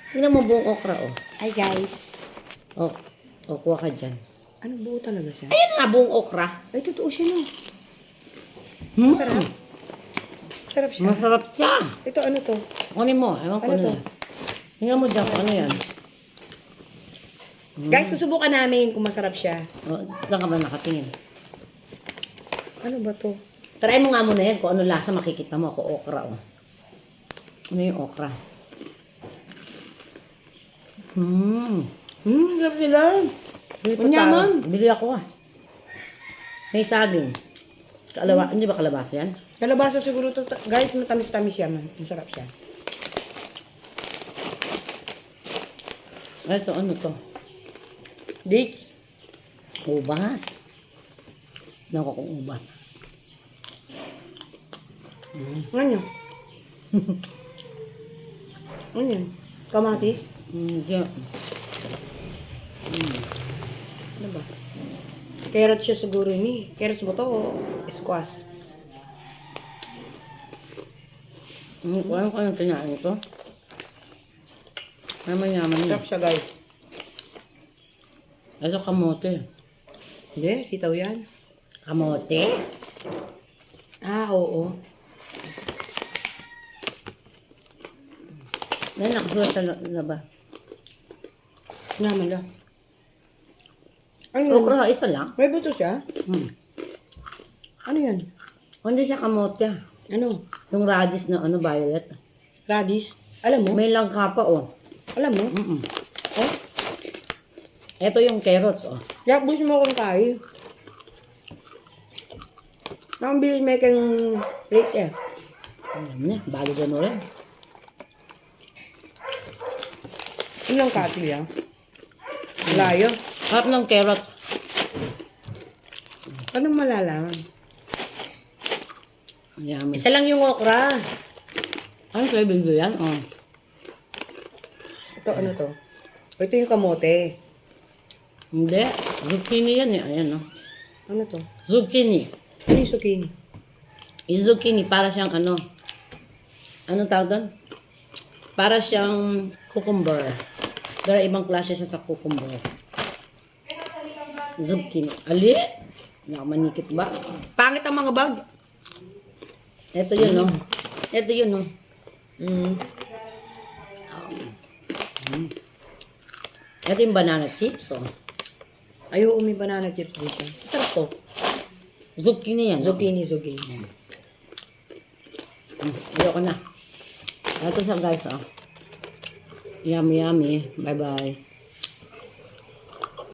Tingnan mo buong okra, oh. Ay guys. Oh, kuha ka dyan. Ano, buo talaga siya? Ayan nga, buong okra. Ay, totoo siya no. Hmm? Sarap. Sarap siya. Masarap siya. Ito ano to? Kunin mo, ewan ko Ano ano to? yan. Tingnan mo dyan kung ano yan. Guys, susubukan namin kung masarap siya. Oh, saan ka ba nakatingin? Ano ba to? Try mo nga muna yan kung ano lasa makikita mo ako okra, oh. Ano yung okra? Sarap sila. Manyaman. Bili ako, ah. May saging. Hindi ba kalabasa yan? Kalabasa siguro to. Guys, matamis-tamis yan. Masarap siya. Ito, ano to? Dates. Ubas. Naku kung ubas. Ano? Ano yan? Kamatis? Yeah. Ano ba? Carrot siya siguro ni. Carrots ba to o squash? Kung ano ka nang kinain ito? Yaman-yaman Sarap yun. siya guys. Ito kamote. Hindi, sitaw yan. Kamote? Ah, oo. Yan, nakasulat na ba? Naman lang. Ano yun? Okra, isa lang. May buto siya? Ano yan? Hindi siya kamote. Ano? Yung radish na ano, violet. Radish? Alam mo? May langka pa, oh. Alam mo? Oh? Ito yung carrots, oh. Yakbus mo akong kayo. Nakambili may kang plate eh. Alam niya, balo na rin. Ano lang katil yan? Layo. Harap ng carrots. Paano malalaman? Yaman. Isa lang yung okra. Ano sa'yo, Bildo yan? Oh. Ito ano to? O, ito yung kamote. Hindi. Zucchini yan eh. Ayan, oh. Ano to? Zucchini. Ano yung zucchini? Yung zucchini, para siyang ano. Anong tawag doon? Para siyang cucumber. Pero ibang klase siya sa cucumber. Zucchini. Ali? Nakamanikit ba? Pangit ang mga bag. Ito yun, oh. Ito yun, oh. Ito yung banana chips, oh. Ayaw may banana chips din siya. Sarap to. Zucchini yan. Zucchini. Ayoko na. Ito siya, guys, oh. Yummy, yummy. Bye-bye.